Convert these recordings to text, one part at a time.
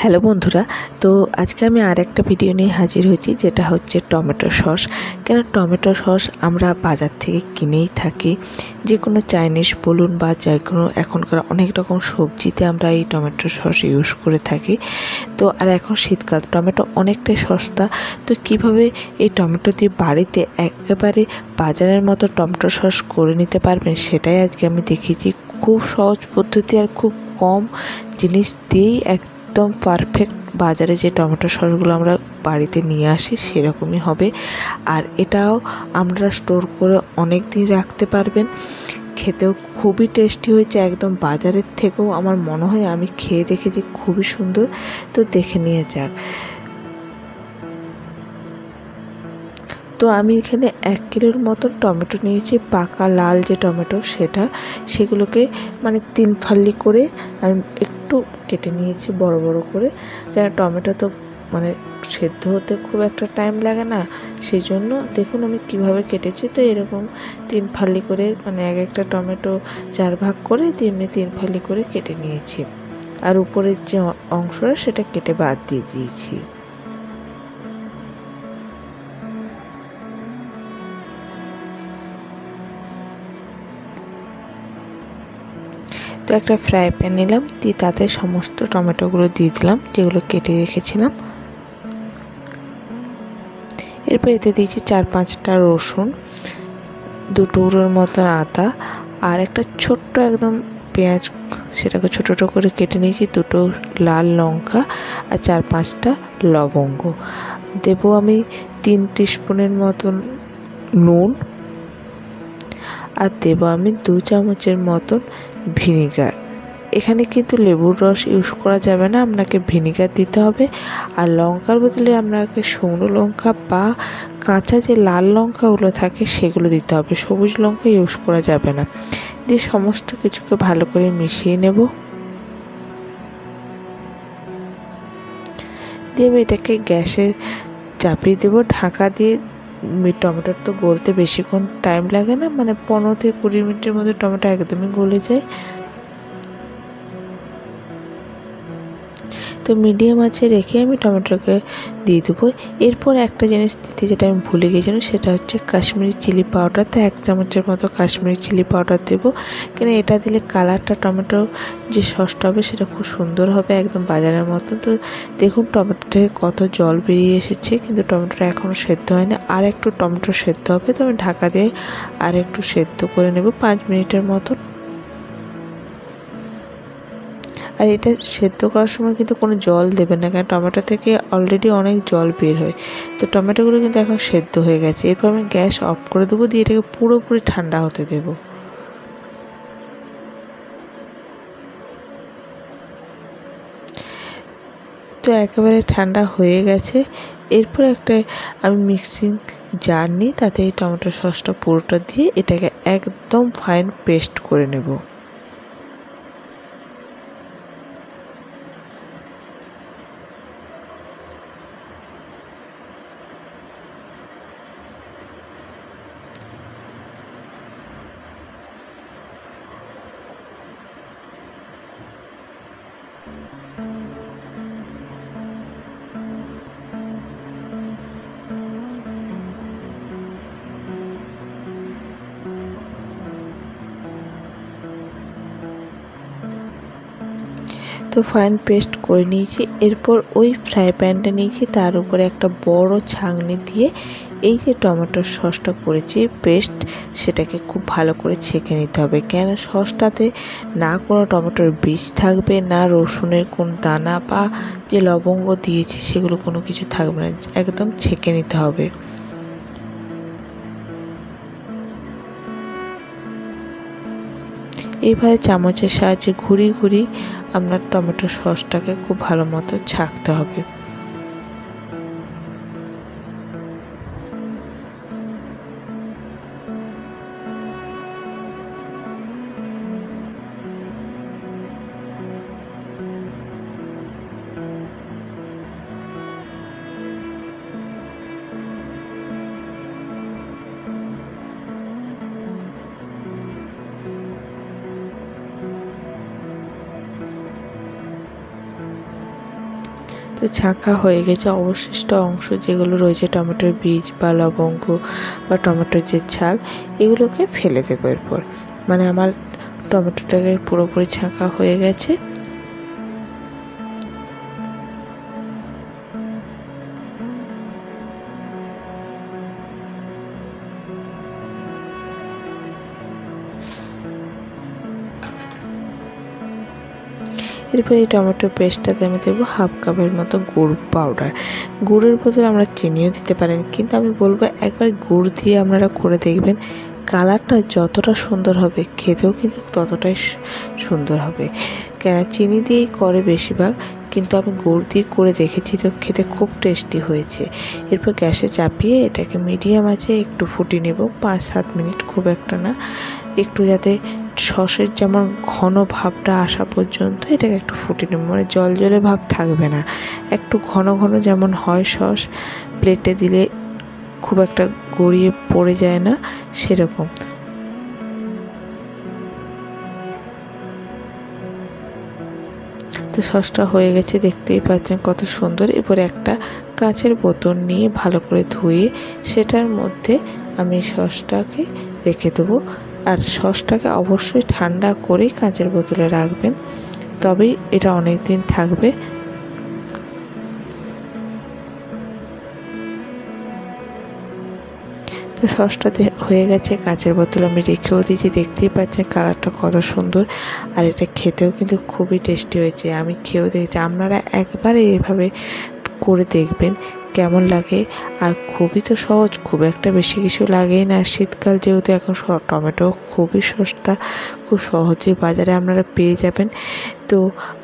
Hello বন্ধুরা, তো আজকে আমি আর একটা ভিডিও নিয়ে হাজির হয়েছি, যেটা হচ্ছে টমেটো সস। কেন টমেটো সস আমরা বাজার থেকে কিনেই থাকি, যে কোনো চাইনিজ বলুন বা যে কোনো এখনকার অনেক রকম সবজিতে আমরা এই টমেটো সস ইউজ করে থাকি। তো আর এখন শীতকাল, টমেটো অনেকটাই সস্তা। তো কিভাবে এই টমেটো দিয়ে বাড়িতে একেবারে বাজারের মতো টমেটো সস করে নিতে পারবেন, সেটাই আজকে আমি দেখিয়েছি। খুব সহজ পদ্ধতি আর খুব কম জিনিস দিয়েই একদম পারফেক্ট বাজারে যে টমেটো সসগুলো আমরা বাড়িতে নিয়ে আসি সেরকমই হবে। আর এটাও আমরা স্টোর করে অনেক দিন রাখতে পারবেন। খেতেও খুবই টেস্টি হয়েছে, একদম বাজারের থেকেও আমার মনে হয়, আমি খেয়ে দেখেছি খুবই সুন্দর। তো দেখে নিয়ে যাক। তো আমি এখানে 1 কিলোর মতো টমেটো নিয়েছি, পাকা লাল যে টমেটো সেগুলোকে মানে 3 ফালি করে আমি একটু কেটে নিয়েছি বড় বড় করে। কেন টমেটো তো মানে সেদ্ধ হতে খুব একটা টাইম লাগে না, সেই জন্য দেখুন আমি কিভাবে কেটেছি। তো এরকম 3 ফালি করে মানে এক একটা টমেটো 4 ভাগ করে তেমনি 3 ফালি করে কেটে নিয়েছি। আর উপরের যে অংশটা সেটা কেটে বাদ দিয়ে দিয়েছি। তো একটা ফ্রাই প্যান নিলাম, দিয়ে তাতে সমস্ত টমেটোগুলো দিয়ে দিলাম যেগুলো কেটে রেখেছিলাম। এরপর এতে দিয়েছি 4-5টা রসুন, 2 টুকরোর মতন আদা, আর একটা ছোট্ট একদম পেঁয়াজ, সেটাকে ছোটো ছোটো করে কেটে নিয়েছি, 2টো লাল লঙ্কা আর 4-5টা লবঙ্গ। দেবো আমি 3 টিস্পুনের মতন নুন, আর দেবো আমি 2 চামচের মতন ভিনিগার। এখানে কিন্তু লেবুর রস ইউজ করা যাবে না, আপনাকে ভিনিগার দিতে হবে। আর লঙ্কার বদলে আপনাকে শুকনো লঙ্কা বা কাঁচা যে লাল লঙ্কাগুলো থাকে সেগুলো দিতে হবে, সবুজ লঙ্কা ইউজ করা যাবে না। দিয়ে সমস্ত কিছুকে ভালো করে মিশিয়ে নেব। দিয়ে আমি এটাকে গ্যাসে চাপিয়ে দেবো ঢাকা দিয়ে। টমেটোর তো গলতে বেশিক্ষণ টাইম লাগে না, মানে 15 থেকে 20 মিনিটের মধ্যে টমেটো একদমই গলে যায়। তো মিডিয়াম আঁচে রেখে আমি টমেটোকে দিয়ে দেবো। এরপর একটা জিনিস দিতে যেটা আমি ভুলে গিয়েছিলাম, সেটা হচ্ছে কাশ্মীরি চিলি পাউডার। তো 1 চামচের মতো কাশ্মীরি চিলি পাউডার দেবো, কেন এটা দিলে কালারটা টমেটোর যে সসটা হবে সেটা খুব সুন্দর হবে, একদম বাজারের মতো। তো দেখুন টমেটো থেকে কত জল বেরিয়ে এসেছে, কিন্তু টমেটোটা এখনও সেদ্ধ হয়নি, আর একটু টমেটো সেদ্ধ হবে। তো আমি ঢাকা দিয়ে আর একটু সেদ্ধ করে নেব 5 মিনিটের মতো। আর এটা সেদ্ধ করার সময় কিন্তু কোনো জল দেবেন না, কারণ টমেটো থেকে অলরেডি অনেক জল বের হয়। তো টমেটোগুলো কিন্তু এখন সেদ্ধ হয়ে গেছে। এরপর আমি গ্যাস অফ করে দেবো, দিয়ে এটাকে পুরোপুরি ঠান্ডা হতে দেবো। তো একেবারে ঠান্ডা হয়ে গেছে। এরপর একটা আমি মিক্সিং জার নিই, তাতে এই টমেটো সসটা পুরোটা দিয়ে এটাকে একদম ফাইন পেস্ট করে নেব। তো ফাইন পেস্ট করে নিয়েছি। এরপর ওই ফ্রাই প্যানটা নিয়েছি, তার উপরে একটা বড় ছাঁকনি দিয়ে এই যে টমেটোর সসটা করেছি পেস্ট, সেটাকে খুব ভালো করে ছেঁকে নিতে হবে। কেন সসটাতে না কোনো টমেটোর বীজ থাকবে, না রসুনের কোন দানা বা যে লবঙ্গ দিয়েছি সেগুলো কোনো কিছু থাকবে না, একদম ছেঁকে নিতে হবে। এবারে চামচের সাহায্যে ঘুরিয়ে ঘুরিয়ে আপনার টমেটো সসটাকে খুব ভালো মতো ছাঁকতে হবে। তো ছাঁকা হয়ে গেছে, অবশিষ্ট অংশ যেগুলো রয়েছে টমেটোর বীজ বা লবঙ্গ বা টমেটোর যে ছাল এগুলোকে ফেলে দেবো এরপর। মানে আমার টমেটোটাকে পুরোপুরি ছাঁকা হয়ে গেছে। এরপর এই টমেটো পেস্টটাতে আমি দেবো হাফ কাপের মতো গুড় পাউডার। গুড়ের বদলে আমরা চিনিও দিতে পারেন, কিন্তু আমি বলবো একবার গুড় দিয়ে আপনারা করে দেখবেন, কালারটা যতটা সুন্দর হবে খেতেও কিন্তু ততটাই সুন্দর হবে। কেন চিনি দিয়েই করে বেশিরভাগ, কিন্তু আমি গুড় দিয়ে করে দেখেছি তো খেতে খুব টেস্টি হয়েছে। এরপর গ্যাসে চাপিয়ে এটাকে মিডিয়াম আঁচে একটু ফুটিয়ে নেব 5-7 মিনিট, খুব একটা না, একটু যাতে সসের যেমন ঘন ভাবটা আসা পর্যন্ত এটাকে একটু ফুটিয়ে নেব। মানে জল জলে ভাব থাকবে না, একটু ঘন ঘন যেমন হয় সস, প্লেটে দিলে খুব একটা গড়িয়ে পড়ে যায় না সেরকম। তো সসটা হয়ে গেছে, দেখতেই পাচ্ছেন কত সুন্দর। এরপরে একটা কাঁচের বোতল নিয়ে ভালো করে ধুয়ে সেটার মধ্যে আমি সসটাকে রেখে দেবো। আর সসটাকে অবশ্যই ঠান্ডা করেই কাঁচের বোতলে রাখবেন, তবেই এটা অনেক দিন থাকবে। তো সসটাতে হয়ে গেছে, কাঁচের বোতলে আমি রেখেও দিয়েছি, দেখতেই পাচ্ছেন কালারটা কত সুন্দর। আর এটা খেতেও কিন্তু খুবই টেস্টি হয়েছে, আমি খেয়েও দেখেছি। আপনারা একবার এইভাবে করে দেখবেন কেমন লাগে। আর খুবই তো সহজ, খুব একটা বেশি কিছু লাগেই না। শীতকাল যেহেতু, এখন টমেটো খুবই সস্তা, খুব সহজেই বাজারে আপনারা পেয়ে যাবেন। তো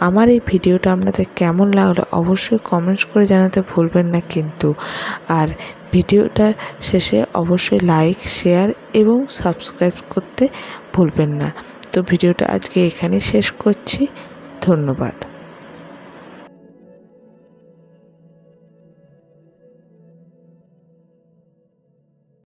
আমার এই ভিডিওটা আপনাদের কেমন লাগলো অবশ্যই কমেন্টস করে জানাতে ভুলবেন না কিন্তু। আর ভিডিওটার শেষে অবশ্যই লাইক, শেয়ার এবং সাবস্ক্রাইব করতে ভুলবেন না। তো ভিডিওটা আজকে এখানে শেষ করছি, ধন্যবাদ।